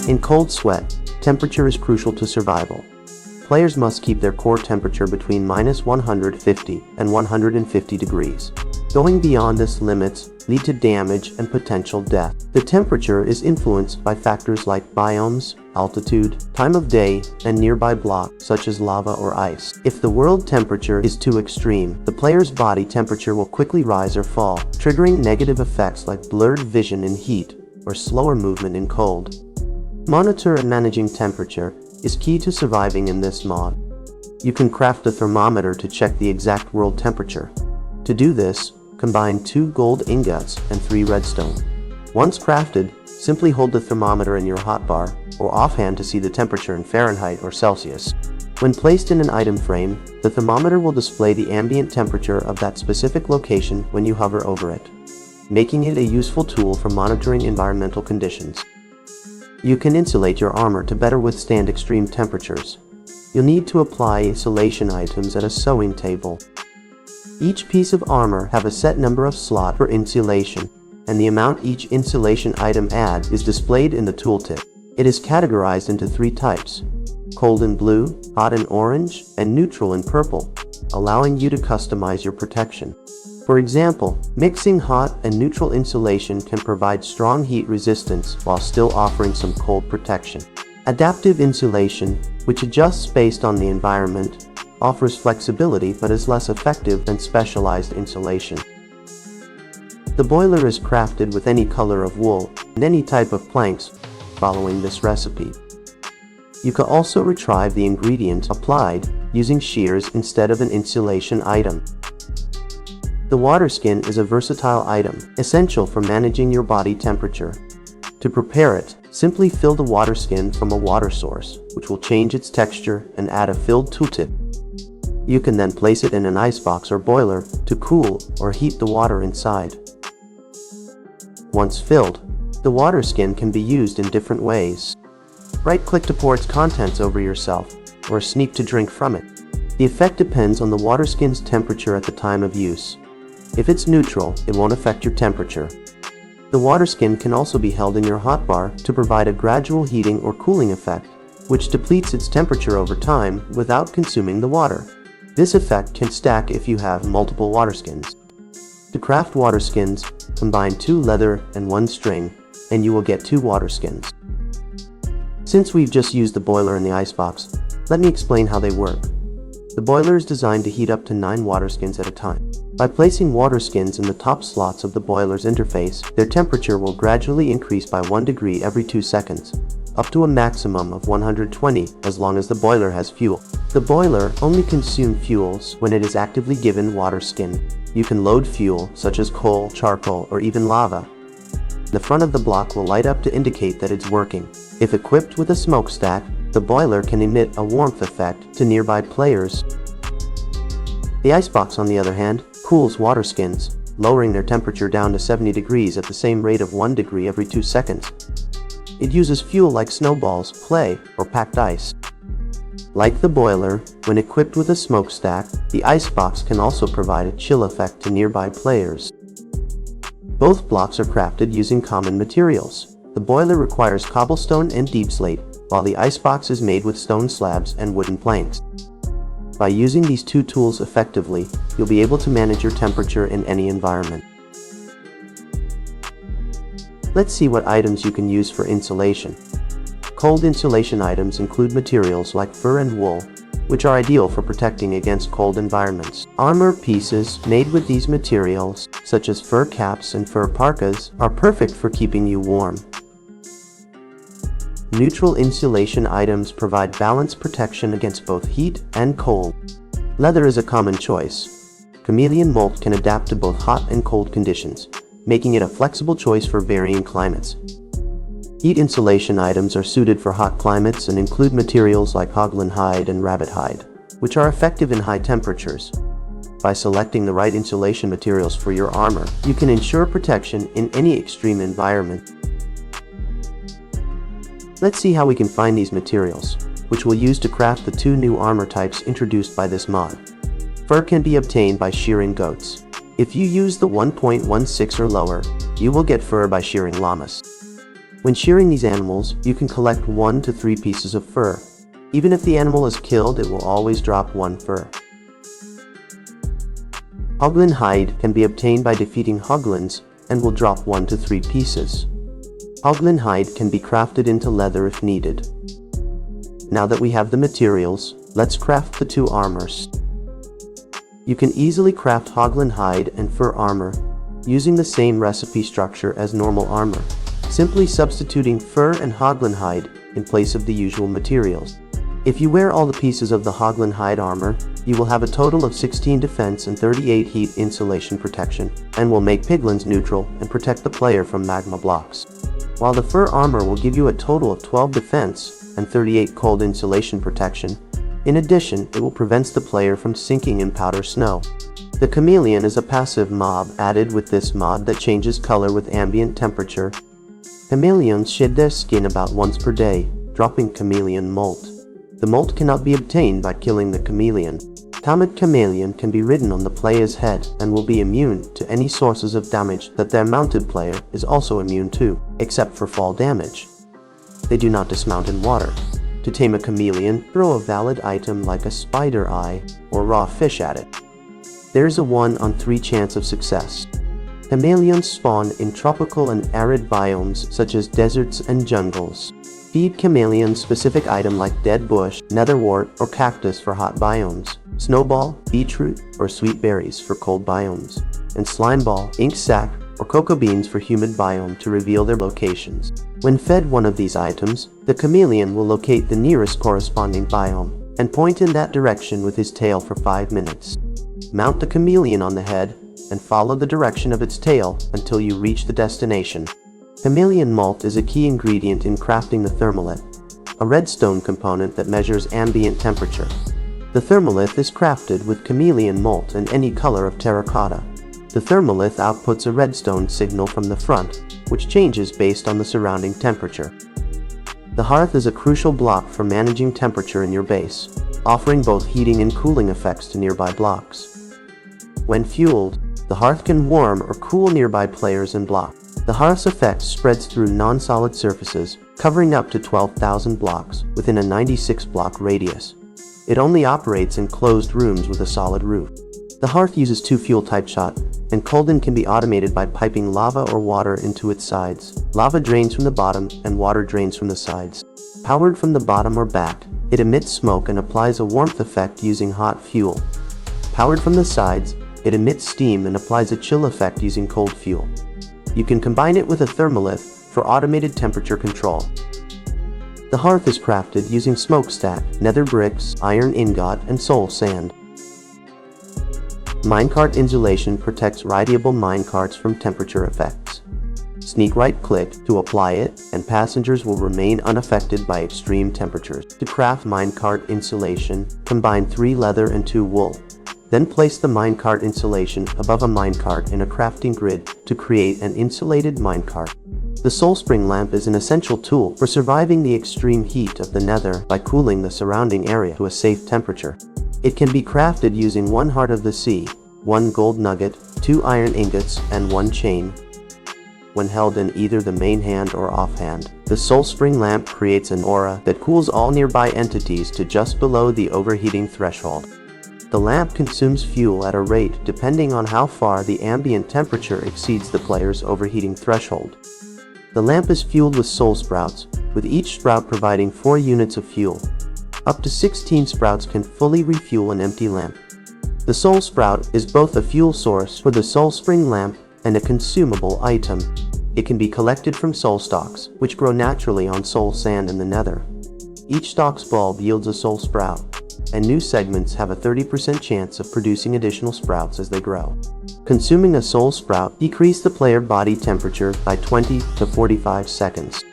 In cold sweat, temperature is crucial to survival. Players must keep their core temperature between -150 and 150 degrees. Going beyond this limits lead to damage and potential death. The temperature is influenced by factors like biomes, altitude, time of day, and nearby blocks such as lava or ice. If the world temperature is too extreme, the player's body temperature will quickly rise or fall, triggering negative effects like blurred vision in heat or slower movement in cold. Monitor and managing temperature is key to surviving in this mod. You can craft a thermometer to check the exact world temperature. To do this, combine 2 gold ingots and 3 redstone. Once crafted, simply hold the thermometer in your hotbar or offhand to see the temperature in Fahrenheit or Celsius. When placed in an item frame, the thermometer will display the ambient temperature of that specific location when you hover over it, making it a useful tool for monitoring environmental conditions. You can insulate your armor to better withstand extreme temperatures. You'll need to apply insulation items at a sewing table. Each piece of armor have a set number of slots for insulation, and the amount each insulation item adds is displayed in the tooltip. It is categorized into 3 types: cold in blue, hot in orange, and neutral in purple, allowing you to customize your protection. For example, mixing hot and neutral insulation can provide strong heat resistance while still offering some cold protection. Adaptive insulation, which adjusts based on the environment, offers flexibility but is less effective than specialized insulation. The boiler is crafted with any color of wool and any type of planks, following this recipe. You can also retrieve the ingredients applied using shears instead of an insulation item. The Waterskin is a versatile item, essential for managing your body temperature. To prepare it, simply fill the Waterskin from a water source, which will change its texture, and add a filled tooltip. You can then place it in an icebox or boiler to cool or heat the water inside. Once filled, the Waterskin can be used in different ways. Right-click to pour its contents over yourself, or sneak to drink from it. The effect depends on the Waterskin's temperature at the time of use. If it's neutral, it won't affect your temperature. The Waterskin can also be held in your hotbar to provide a gradual heating or cooling effect, which depletes its temperature over time without consuming the water. This effect can stack if you have multiple Waterskins. To craft Waterskins, combine 2 leather and 1 string, and you will get 2 Waterskins. Since we've just used the boiler and the icebox, let me explain how they work. The boiler is designed to heat up to 9 Waterskins at a time. By placing Waterskins in the top slots of the boiler's interface, their temperature will gradually increase by 1 degree every 2 seconds, up to a maximum of 120 as long as the boiler has fuel. The boiler only consumes fuels when it is actively given Waterskin. You can load fuel such as coal, charcoal, or even lava. The front of the block will light up to indicate that it's working. If equipped with a smokestack, the boiler can emit a warmth effect to nearby players. The icebox, on the other hand, cools Waterskins, lowering their temperature down to 70 degrees at the same rate of 1 degree every 2 seconds. It uses fuel like snowballs, clay, or packed ice. Like the boiler, when equipped with a smokestack, the icebox can also provide a chill effect to nearby players. Both blocks are crafted using common materials. The boiler requires cobblestone and deep slate, while the icebox is made with stone slabs and wooden planks. By using these 2 tools effectively, you'll be able to manage your temperature in any environment. Let's see what items you can use for insulation. Cold insulation items include materials like fur and wool, which are ideal for protecting against cold environments. Armor pieces made with these materials, such as fur caps and fur parkas, are perfect for keeping you warm. Neutral insulation items provide balanced protection against both heat and cold. Leather is a common choice. Chameleon Molt can adapt to both hot and cold conditions, making it a flexible choice for varying climates. Heat insulation items are suited for hot climates and include materials like Hoglin Hide and rabbit hide, which are effective in high temperatures. By selecting the right insulation materials for your armor, you can ensure protection in any extreme environment. Let's see how we can find these materials, which we'll use to craft the 2 new armor types introduced by this mod. Fur can be obtained by shearing goats. If you use the 1.16 or lower, you will get fur by shearing llamas. When shearing these animals, you can collect 1 to 3 pieces of fur. Even if the animal is killed, it will always drop 1 fur. Hoglin Hide can be obtained by defeating Hoglins and will drop 1 to 3 pieces. Hoglin Hide can be crafted into leather if needed. Now that we have the materials, let's craft the 2 armors. You can easily craft Hoglin Hide and fur armor using the same recipe structure as normal armor, simply substituting fur and Hoglin Hide in place of the usual materials. If you wear all the pieces of the Hoglin Hide armor, you will have a total of 16 defense and 38 heat insulation protection, and will make piglins neutral and protect the player from magma blocks. While the fur armor will give you a total of 12 defense and 38 cold insulation protection, in addition, it will prevent the player from sinking in powder snow. The Chameleon is a passive mob added with this mod that changes color with ambient temperature. Chameleons shed their skin about once per day, dropping Chameleon Molt. The molt cannot be obtained by killing the chameleon. Tamed chameleon can be ridden on the player's head and will be immune to any sources of damage that their mounted player is also immune to, except for fall damage. They do not dismount in water. To tame a chameleon, throw a valid item like a spider eye or raw fish at it. There is a 1 on 3 chance of success. Chameleons spawn in tropical and arid biomes such as deserts and jungles. Feed chameleons specific item like dead bush, netherwort, or cactus for hot biomes, snowball, beetroot, or sweet berries for cold biomes, and slimeball, ink sac, or cocoa beans for humid biome to reveal their locations. When fed one of these items, the chameleon will locate the nearest corresponding biome and point in that direction with his tail for 5 minutes. Mount the chameleon on the head and follow the direction of its tail until you reach the destination. Chameleon Molt is a key ingredient in crafting the Thermolith, a redstone component that measures ambient temperature. The Thermolith is crafted with Chameleon Molt and any color of terracotta. The Thermolith outputs a redstone signal from the front, which changes based on the surrounding temperature. The Hearth is a crucial block for managing temperature in your base, offering both heating and cooling effects to nearby blocks. When fueled, the Hearth can warm or cool nearby players and blocks. The Hearth's effect spreads through non-solid surfaces, covering up to 12,000 blocks within a 96-block radius. It only operates in closed rooms with a solid roof. The Hearth uses 2 fuel type shot, and cooling can be automated by piping lava or water into its sides. Lava drains from the bottom and water drains from the sides. Powered from the bottom or back, it emits smoke and applies a warmth effect using hot fuel. Powered from the sides, it emits steam and applies a chill effect using cold fuel. You can combine it with a Thermolith for automated temperature control. The Hearth is crafted using smokestack, nether bricks, iron ingot, and soul sand. Minecart Insulation protects rideable minecarts from temperature effects. Sneak right-click to apply it, and passengers will remain unaffected by extreme temperatures. To craft Minecart Insulation, combine 3 leather and 2 wool. Then place the minecart insulation above a minecart in a crafting grid to create an insulated minecart. The Soulspring Lamp is an essential tool for surviving the extreme heat of the nether by cooling the surrounding area to a safe temperature. It can be crafted using 1 heart of the sea, 1 gold nugget, 2 iron ingots, and 1 chain. When held in either the main hand or offhand, the Soulspring Lamp creates an aura that cools all nearby entities to just below the overheating threshold. The lamp consumes fuel at a rate depending on how far the ambient temperature exceeds the player's overheating threshold. The lamp is fueled with soul sprouts, with each sprout providing 4 units of fuel. Up to 16 sprouts can fully refuel an empty lamp. The soul sprout is both a fuel source for the Soulspring Lamp and a consumable item. It can be collected from soul stalks, which grow naturally on soul sand in the nether. Each stalk's bulb yields a soul sprout, and new segments have a 30% chance of producing additional sprouts as they grow. Consuming a soul sprout decreases the player body temperature by 20 to 45 seconds.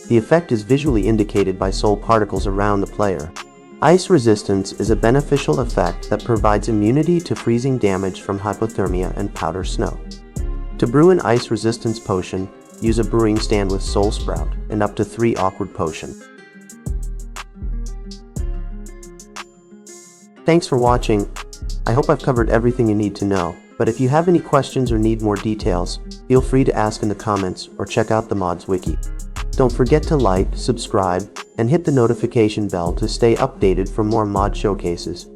The effect is visually indicated by soul particles around the player. Ice resistance is a beneficial effect that provides immunity to freezing damage from hypothermia and powder snow. To brew an ice resistance potion, use a brewing stand with soul sprout and up to 3 awkward potion. Thanks for watching. I hope I've covered everything you need to know, but if you have any questions or need more details, feel free to ask in the comments or check out the mods wiki. Don't forget to like, subscribe, and hit the notification bell to stay updated for more mod showcases.